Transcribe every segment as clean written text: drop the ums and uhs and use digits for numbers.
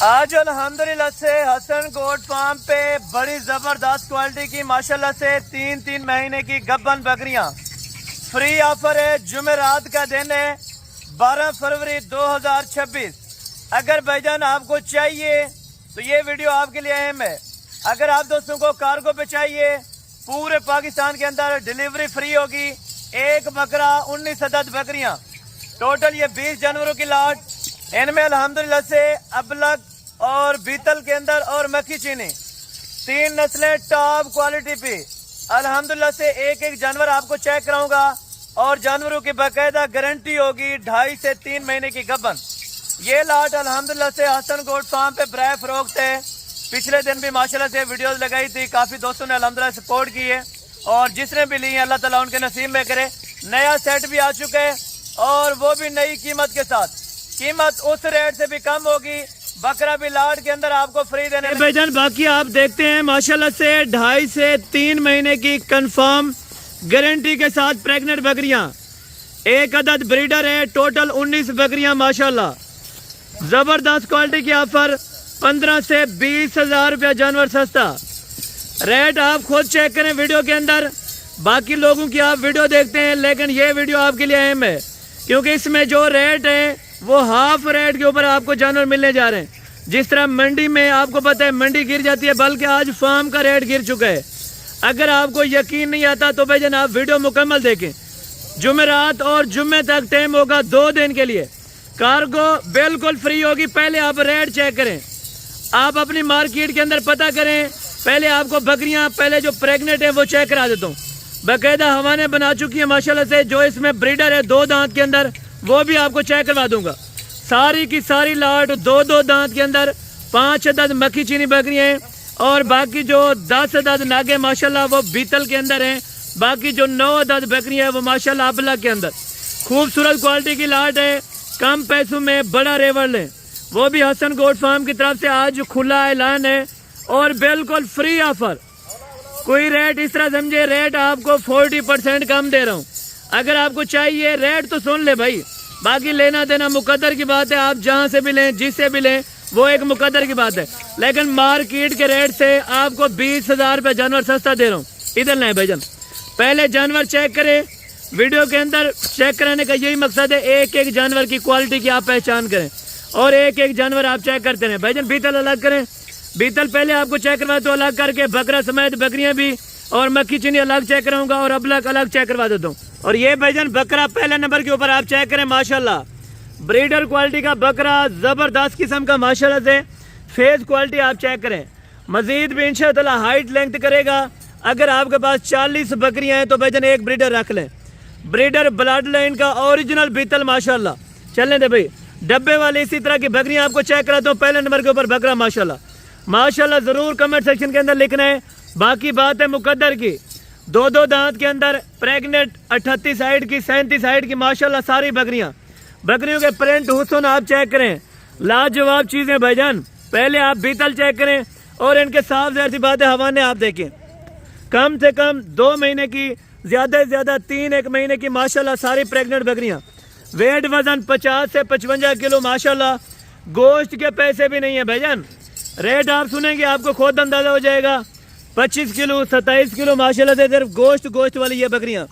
आज अल्हम्दुलिल्लाह से हसन गोट फार्म पे बड़ी ज़बरदस्त क्वालिटी की माशाल्लाह से 3-3 महीने की गब्बन बकरियां फ्री ऑफर है। जुमेरात का दिन है 12 फरवरी 2026। अगर भाईजान आपको चाहिए तो ये वीडियो आपके लिए अहम है। अगर आप दोस्तों को कार्गो पे चाहिए पूरे पाकिस्तान के अंदर डिलीवरी फ्री होगी। एक बकरा 19 अदद बकरियां टोटल ये 20 जानवरों की लाट। इनमें अल्हम्दुलिल्लाह से अबलग और बीतल के अंदर और मक्खी चीनी 3 नस्लें टॉप क्वालिटी पे। अल्हम्दुलिल्लाह से एक एक जानवर आपको चेक कराऊंगा और जानवरों की बाकायदा गारंटी होगी 2.5 से 3 महीने की गब्बन। ये लाट अल्हम्दुलिल्लाह से हसन गोट फार्म पे बराह फरोख्त है। पिछले दिन भी माशाल्लाह से वीडियोस लगाई थी, काफी दोस्तों ने अल्हम्दुलिल्लाह सपोर्ट की है और जिसने भी ली है अल्लाह ताला उनके नसीब में करे। नया सेट भी आ चुका है और वो भी नई कीमत के साथ। कीमत उस रेट से भी कम होगी। बकरा भी लाट के अंदर आपको फ्री देने भाईजान। बाकी आप देखते हैं माशाल्लाह से 2.5 से 3 महीने की कंफर्म गारंटी के साथ प्रेग्नेंट बकरियां। एक अदद ब्रीडर है। टोटल 19 बकरियां माशाल्लाह। जबरदस्त क्वालिटी की ऑफर। 15 से 20 हजार रुपया जानवर सस्ता। रेट आप खुद चेक करें वीडियो के अंदर। बाकी लोगों की आप वीडियो देखते हैं लेकिन ये वीडियो आपके लिए अहम है क्योंकि इसमें जो रेट है वो हाफ रेट के ऊपर आपको जानवर मिलने जा रहे हैं। जिस तरह मंडी में आपको पता है मंडी गिर जाती है, बल्कि आज फार्म का रेट गिर चुका है। अगर आपको यकीन नहीं आता तो भाईजान आप वीडियो मुकम्मल देखें। जुमेरात और जुम्मे तक टाइम होगा 2 दिन के लिए। कार्गो बिल्कुल फ्री होगी। पहले आप रेट चेक करें, आप अपनी मार्केट के अंदर पता करें। पहले आपको बकरियां पहले जो प्रेग्नेंट है वो चेक करा देता हूँ। बाकायदा हवाने बना चुकी है माशाल्लाह से। जो इसमें ब्रीडर है 2 दांत के अंदर वो भी आपको चेक करवा दूंगा। सारी की सारी लाट 2-2 दांत के अंदर 5 अदद मक्खी चीनी बकरियां हैं और बाकी जो 10 अदद नागे माशाल्लाह वो बीतल के अंदर हैं। बाकी जो 9 अदद बकरियां हैं वो माशाल्लाह अबला के अंदर। खूबसूरत क्वालिटी की लाट है। कम पैसों में बड़ा रेवड़ लें। वो भी हसन गोट फार्म की तरफ से आज खुला ऐलान है और बिल्कुल फ्री ऑफर। कोई रेट इस तरह समझे, रेट आपको 40% कम दे रहा हूँ। अगर आपको चाहिए रेट तो सुन ले भाई, बाकी लेना देना मुकद्दर की बात है। आप जहाँ से भी लें जिससे भी लें वो एक मुकद्दर की बात है। लेकिन मार्केट के रेट से आपको 20 हजार रुपये जानवर सस्ता दे रहा हूँ। इधर लें भाईजान, पहले जानवर चेक करें। वीडियो के अंदर चेक कराने का यही मकसद है, एक एक जानवर की क्वालिटी की आप पहचान करें और एक एक जानवर आप चेक करते रहें। भाईजान बीतल अलग करें। बीतल पहले आपको चेक करवा तो अलग करके बकरा समेत बकरियां भी और मक्खी चीनी अलग चेक कराऊंगा और अबलग अलग चेक करवा देता हूँ। और ये भाईजान बकरा पहले नंबर के ऊपर आप चेक करें माशाल्लाह। ब्रीडर क्वालिटी का बकरा, जबरदस्त किस्म का माशाल्लाह से। फेस क्वालिटी आप चेक करें। मजीद भी इंशाअल्लाह हाइट लेंथ करेगा। अगर आपके पास 40 बकरियां हैं तो भाईजान एक ब्रीडर रख लें। ब्रीडर ब्लड लाइन का ओरिजिनल बीतल माशाल्लाह। चलने दे भाई, डब्बे वाली इसी तरह की बकरियां आपको चेक कराता हूँ। पहले नंबर के ऊपर बकरा माशाल्लाह। माशाल्लाह जरूर कमेंट सेक्शन के अंदर लिखना है। बाकी बात है मुकद्दर की। 2-2 दांत के अंदर प्रेग्नेंट 38 हाइट की 37 हाइट की माशाल्लाह सारी बकरियां। बकरियों के प्रिंट हुस्न आप चेक करें, लाजवाब चीजें भाईजान। पहले आप बीतल चेक करें और इनके साफ ज़ाहिर सी बात है हवाने आप देखें। कम से कम 2 महीने की, ज्यादा से ज्यादा 3-1 महीने की माशाल्लाह सारी प्रेग्नेंट बकरियां। वेट वजन 50 से 55 किलो माशाल्लाह। गोश्त के पैसे भी नहीं है भाईजान। रेट आप सुनेंगे आपको खुद अंदाजा हो जाएगा। 25 किलो 27 किलो माशाल्लाह से सिर्फ गोश्त वाली ये बकरियां।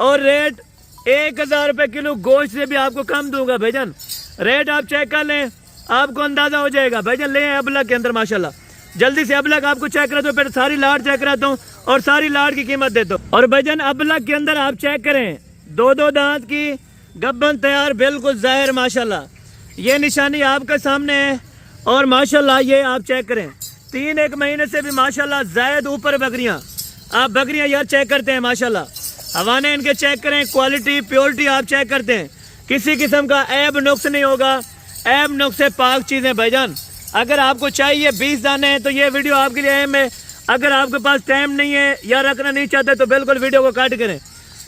और रेट 1000 रुपये किलो गोश्त से भी आपको कम दूंगा भाईजान। रेट आप चेक कर लें, आपको अंदाजा हो जाएगा भाईजान। ले अबलग के अंदर माशाल्लाह। जल्दी से अबलग आपको चेक कराता हूँ, फिर सारी लाट चेक कराता हूँ और सारी लाट की कीमत देता हूँ। और भाईजान अबलग के अंदर आप चेक करें, 2-2 दांत की गब्बन तैयार बिल्कुल जाहिर माशाल्लाह। ये निशानी आपके सामने है और माशाल्लाह ये आप चेक करें। 3-1 महीने से भी माशाल्लाह जायद ऊपर बकरियां। आप बकरियां यार चेक करते हैं माशाल्लाह। हवाने इनके चेक करें, क्वालिटी प्योरिटी आप चेक करते हैं। किसी किस्म का ऐब नुक्स नहीं होगा। ऐब नुक्स से पाक चीज़ें भाईजान। अगर आपको चाहिए 20 दाने हैं तो ये वीडियो आपके लिए अहम है। अगर आपके पास टाइम नहीं है या रखना नहीं चाहते तो बिल्कुल वीडियो को काट करें।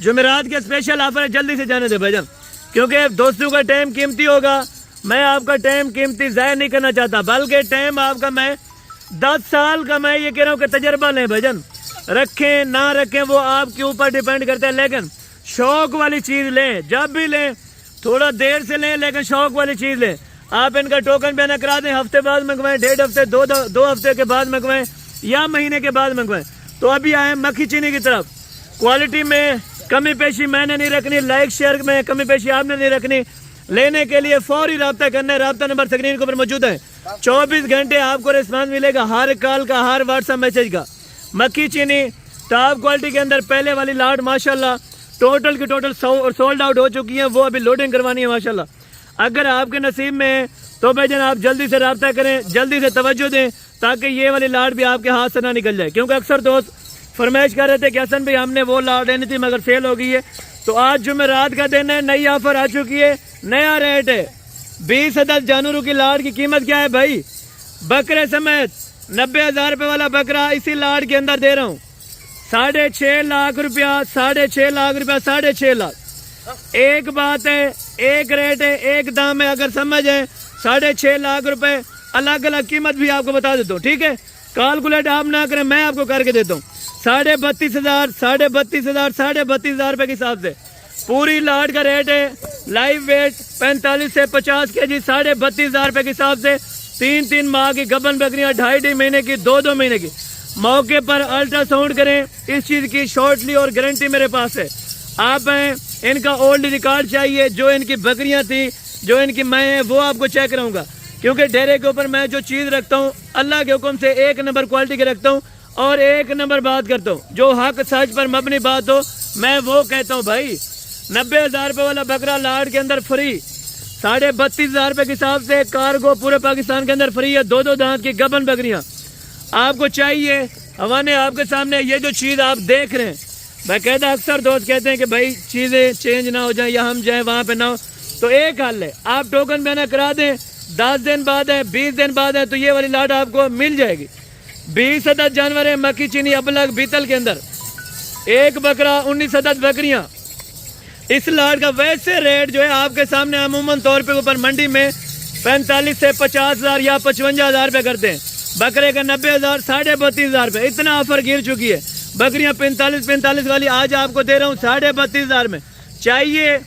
जुमेरात के स्पेशल ऑफर है, जल्दी से जाने दे भाईजान क्योंकि दोस्तों का टाइम कीमती होगा। मैं आपका टाइम कीमती ज़ाया नहीं करना चाहता, बल्कि टाइम आपका मैं 10 साल का मैं ये कह रहा हूँ कि तजर्बा लें भाईजान। रखें ना रखें वो आपके ऊपर डिपेंड करता है, लेकिन शौक वाली चीज़ लें। जब भी लें थोड़ा देर से लें लेकिन शौक वाली चीज़ लें। आप इनका टोकन बयाना करा दें, हफ्ते बाद मंगवाएं, 1.5 हफ्ते, 2 हफ्ते के बाद मंगवाएं या महीने के बाद मंगवाएं। तो अभी आए मक्खी चीनी की तरफ। क्वालिटी में कमी पेशी मैंने नहीं रखनी, लाइक शेयर में कमी पेशी आपने नहीं रखनी। लेने के लिए फौरी रब्ता करना है, रब्ता नंबर स्क्रीन के ऊपर मौजूद है। 24 घंटे आपको रिस्पांस मिलेगा, हर कॉल का, हर व्हाट्सएप मैसेज का। मक्खी चीनी टॉप क्वालिटी के अंदर पहले वाली लाट माशाल्लाह टोटल की टोटल सोल्ड आउट हो चुकी है, वो अभी लोडिंग करवानी है माशाल्लाह। अगर आपके नसीब में है तो भाईजान आप जल्दी से रब्ता करें, जल्दी से तवज्जो दें ताकि ये वाली लाट भी आपके हाथ से ना निकल जाए। क्योंकि अक्सर दोस्त फरमाइश कर रहे थे कि हसन भाई हमने वो लाट लेनी थी मगर सेल हो गई है। तो आज जुमेरात का दिन है, नई ऑफर आ चुकी है, नया रेट है। 20 अदद जानवरों की लाट की कीमत क्या है भाई? बकरे समेत 90,000 रुपये वाला बकरा इसी लाट के अंदर दे रहा हूँ 6.5 लाख रुपया, 6.5 लाख रुपया, 6.5 लाख। एक बात है, एक रेट है, एक दाम है। अगर समझ है 6.5 लाख रुपए, अलग अलग कीमत भी आपको बता देता हूँ, ठीक है? कैलकुलेट आप ना करें, मैं आपको करके देता हूँ। 32,500, 32,500, 32,500 रुपये के हिसाब से पूरी लाट का रेट है। लाइव वेट 45 से 50 के जी, 32,500 रुपये के हिसाब से। 3-3 माह की गबन बकरियाँ, 2.5 महीने की, 2-2 महीने की। मौके पर अल्ट्रासाउंड करें, इस चीज़ की शॉर्टली और गारंटी मेरे पास है। आप हैं, इनका ओल्ड रिकॉर्ड चाहिए, जो इनकी बकरियाँ थी, जो इनकी मैं है, वो आपको चेक कराऊंगा। क्योंकि डेरे के ऊपर मैं जो चीज़ रखता हूँ अल्लाह के हुक्म से 1 नंबर क्वालिटी के रखता हूँ और 1 नंबर बात करता हूँ। जो हक सच पर मबनी बात हो मैं वो कहता हूँ भाई। 90,000 रुपये वाला बकरा लाट के अंदर फ्री, 32,500 रुपये के हिसाब से कार्गो पूरे पाकिस्तान के अंदर फ्री है। 2-2 दांत की गबन बकरियाँ आपको चाहिए। हमारे आपके सामने ये जो चीज़ आप देख रहे हैं, मैं कहता अक्सर दोस्त कहते हैं कि भाई चीज़ें चेंज ना हो जाए या हम जाएँ वहाँ पे ना हो, तो एक हल है, आप टोकन बयाना करा दें। 10 दिन बाद है, 20 दिन बाद है, तो ये वाली लाट आपको मिल जाएगी। 20 अदद जानवर है मक्खी चीनी अबलग बीतल के अंदर, एक बकरा 19 अदद बकरियाँ। इस लाट का वैसे रेट जो है आपके सामने अमूमन तौर पे ऊपर मंडी में 45 से 50,000 या 55,000 रुपये करते हैं। बकरे का 90,000, 32,500 रुपये, इतना ऑफर गिर चुकी है। बकरियाँ 45 वाली आज आपको दे रहा हूँ 32,500 में। चाहिए,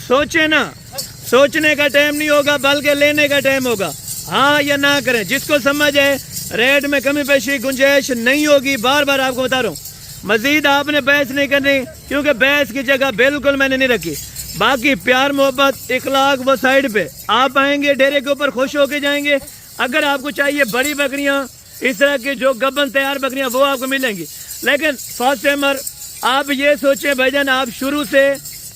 सोचे ना, सोचने का टाइम नहीं होगा बल्कि लेने का टाइम होगा। हाँ या ना करें, जिसको समझ है रेट में कमी पेशी गुंजाइश नहीं होगी। बार बार आपको बता रहा हूँ, मजीद आपने बहस नहीं करनी, क्योंकि बहस की जगह बिल्कुल मैंने नहीं रखी। बाकी प्यार मोहब्बत इखलाक वो साइड पे, आप आएंगे डेरे के ऊपर खुश होके जाएंगे। अगर आपको चाहिए बड़ी बकरियां, इस तरह की जो गबन तैयार बकरियां, वो आपको मिलेंगी। लेकिन फर्स्ट टाइमर आप ये सोचें भाईजान आप शुरू से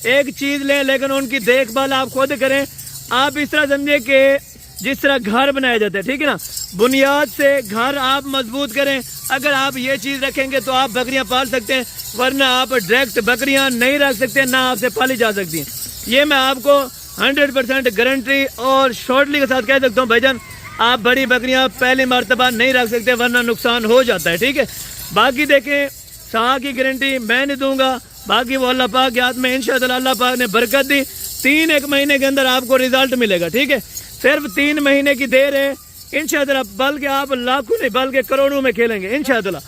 एक चीज़ लें लेकिन उनकी देखभाल आप खुद करें। आप इस तरह समझे कि जिस तरह घर बनाया जाता है, ठीक है ना, बुनियाद से घर आप मजबूत करें। अगर आप ये चीज़ रखेंगे तो आप बकरियां पाल सकते हैं, वरना आप डायरेक्ट बकरियां नहीं रख सकते, ना आपसे पाली जा सकती हैं। ये मैं आपको 100% गारंटी और शॉर्टली के साथ कह सकता हूँ भाईजान, आप बड़ी बकरियां पहली मरतबा नहीं रख सकते वरना नुकसान हो जाता है, ठीक है। बाकी देखें, साह की गारंटी मैं नहीं दूंगा, बाकी वो अल्लाह पाक के हाथ में। इंशाअल्लाह अल्लाह पाक ने बरकत दी, 3-1 महीने के अंदर आपको रिजल्ट मिलेगा, ठीक है। सिर्फ 3 महीने की देर है इंशाअल्लाह, बल्कि आप लाखों नहीं बल्कि करोड़ों में खेलेंगे इंशाअल्लाह।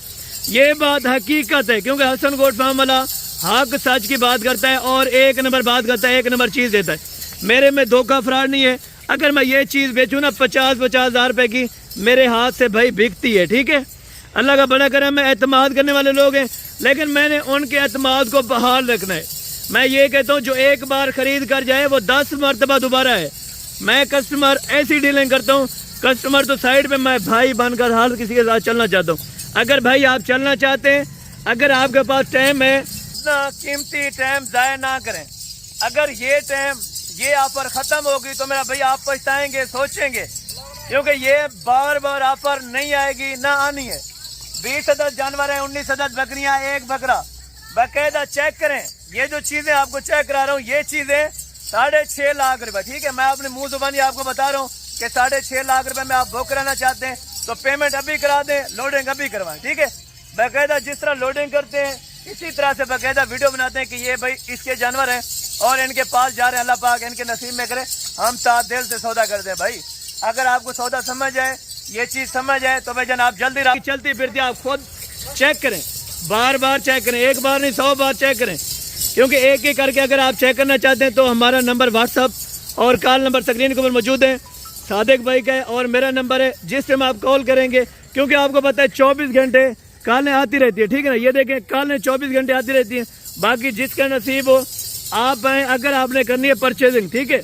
ये बात हकीकत है, क्योंकि हसन गोट फार्म वाला हक सच की बात करता है और 1 नंबर बात करता है, 1 नंबर चीज़ देता है। मेरे में धोखा फ्रॉड नहीं है। अगर मैं ये चीज़ बेचूँ ना 50,000 रुपये की, मेरे हाथ से भाई बिकती है, ठीक है। अल्लाह का बड़ा करम है, एतमाद करने वाले लोग हैं, लेकिन मैंने उनके एतमाद को बहाल रखना है। मैं ये कहता हूँ जो एक बार खरीद कर जाए वो 10 मरतबा दोबारा है। मैं कस्टमर ऐसी डीलिंग करता हूँ, कस्टमर तो साइड पे, मैं भाई बनकर हर किसी के साथ चलना चाहता हूँ। अगर भाई आप चलना चाहते हैं, अगर आपके पास टाइम है, ना कीमती टाइम ज़ाया ना करें। अगर ये टाइम, ये ऑफर ख़त्म होगी तो मेरा भाई आप पछताएंगे, सोचेंगे, क्योंकि ये बार बार ऑफर नहीं आएगी, ना आनी है। 20 अदद जानवर है, 19 अदद बकरियां, एक बकरा। बाकायदा चेक करें, ये जो चीज़ें आपको चेक करा रहा हूँ, ये चीज़ें 6.5 लाख रुपए, ठीक है। मैं अपने मुंह जुबानी आपको बता रहा हूँ कि 6.5 लाख रुपए में आप बुक कराना चाहते हैं तो पेमेंट अभी करा दें, लोडिंग अभी करवाएं, ठीक है। बाकायदा जिस तरह लोडिंग करते हैं इसी तरह से बाकायदा वीडियो बनाते हैं कि ये भाई इसके जानवर हैं और इनके पास जा रहे हैं, अल्लाह पाक इनके नसीब में करे, हम साथ दिल से सौदा कर दें भाई। अगर आपको सौदा समझ आए, ये चीज़ समझ आए तो भाईजान आप जल्दी चलती फिरती आप खुद चेक करें, बार बार चेक करें, एक बार नहीं 100 बार चेक करें, क्योंकि एक एक करके अगर आप चेक करना चाहते हैं तो हमारा नंबर व्हाट्सअप और कॉल नंबर स्क्रीन के ऊपर मौजूद है। सादिक भाई का है और मेरा नंबर है, जिस टाइम आप कॉल करेंगे, क्योंकि आपको पता है 24 घंटे कालें आती रहती है, ठीक है ना। ये देखें कालें 24 घंटे आती रहती हैं। बाकी जिसका नसीब हो आप आए, अगर आपने करनी है परचेजिंग, ठीक है।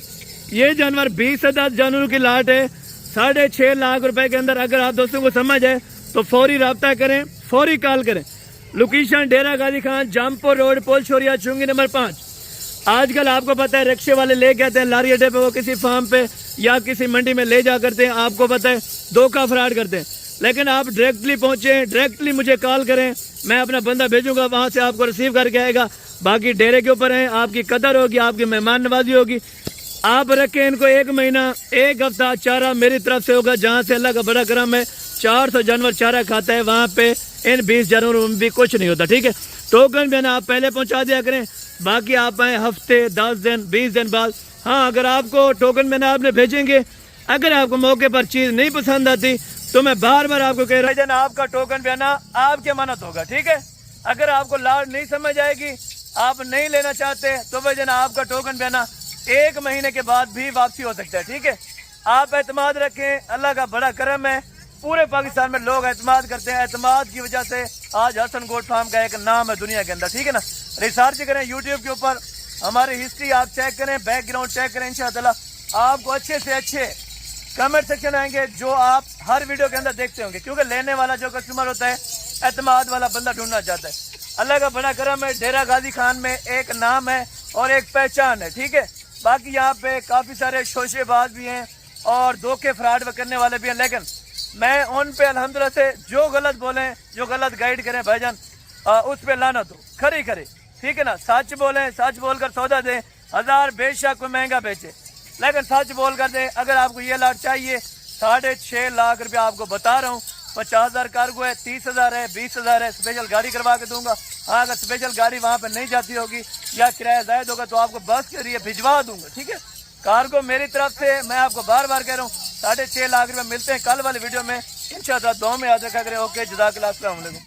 ये जानवर 20 से 10 जानवरों की लाट है, 6.5 लाख रुपए के अंदर। अगर आप दोस्तों को समझ आए तो फौरी रब्ता करें, फौरी कॉल करें। लोकेशन डेरा गाजी खान, जामपुर रोड, पोल शोरिया, चुंगी नंबर 5। आजकल आपको पता है रिक्शे वाले ले कहते हैं लारी अड्डे पे, वो किसी फार्म पे या किसी मंडी में ले जा करते हैं, आपको पता है धोखा फ्रॉड करते हैं। लेकिन आप डायरेक्टली पहुंचे, डायरेक्टली मुझे कॉल करें, मैं अपना बंदा भेजूंगा, वहां से आपको रिसीव करके आएगा। बाकी डेरे के ऊपर है, आपकी कदर होगी, आपकी मेहमान नवाजी होगी। आप रखें इनको 1 महीना 1 हफ्ता चारा मेरी तरफ से होगा, जहाँ से अल्लाह का बड़ा करम है 400 जानवर चारा खाता है, वहाँ पे इन 20 जानवरों में भी कुछ नहीं होता, ठीक है। टोकन भी ना आप पहले पहुँचा दिया करें, बाकी आप आए हफ्ते 10 दिन 20 दिन बाद। हाँ, अगर आपको टोकन में ना आपने भेजेंगे, अगर आपको मौके पर चीज़ नहीं पसंद आती तो मैं बार बार आपको कह रहा हूँ आपका टोकन भी ना आपके मन्नत होगा, ठीक है। अगर आपको लाड नहीं समझ आएगी, आप नहीं लेना चाहते, तो भाई जना आपका टोकन भी ना 1 महीने के बाद भी वापसी हो सकता है, ठीक है। आप एतमाद रखें, अल्लाह का बड़ा करम है, पूरे पाकिस्तान में लोग एतमाद करते हैं। एतमाद की वजह से आज हसन गोट फार्म का एक नाम है दुनिया के अंदर, ठीक है ना। रिसर्च करें यूट्यूब के ऊपर, हमारी हिस्ट्री आप चेक करें, बैकग्राउंड चेक करें, इंशाअल्लाह आपको अच्छे से अच्छे कमेंट सेक्शन आएंगे जो आप हर वीडियो के अंदर देखते होंगे, क्योंकि लेने वाला जो कस्टमर होता है एतमाद वाला बंदा ढूंढना चाहता है। अल्लाह का बड़ा करम है, डेरा गाजी खान में एक नाम है और एक पहचान है, ठीक है। बाकी यहाँ पे काफ़ी सारे शोशेबाज भी हैं और धोखे फ्रॉड करने वाले भी हैं, लेकिन मैं उन पे अल्हम्दुलिल्लाह से जो गलत बोलें, जो गलत गाइड करें भाईजान, उस पे लानत हो, खरी करे, ठीक है ना। सच बोलें, सच बोलकर सौदा दें, 1000 बेशक कोई महंगा बेचे, लेकिन सच बोल कर दें। अगर आपको ये लाट चाहिए 6.5 लाख रुपया आपको बता रहा हूँ, 50,000 कार्गो है, 30,000 है, 20,000 है, स्पेशल गाड़ी करवा के दूंगा। हाँ, अगर स्पेशल गाड़ी वहाँ पे नहीं जाती होगी या किराया जायद होगा तो आपको बस के जरिए भिजवा दूंगा, ठीक है। कार्गो मेरी तरफ से, मैं आपको बार बार कह रहा हूँ 6.5 लाख रुपये मिलते हैं कल वाले वीडियो में इंशाअल्लाह। दुआ में याद रखा करें। ओके, जज़ाकल्लाह, अस्सलाम वालेकुम।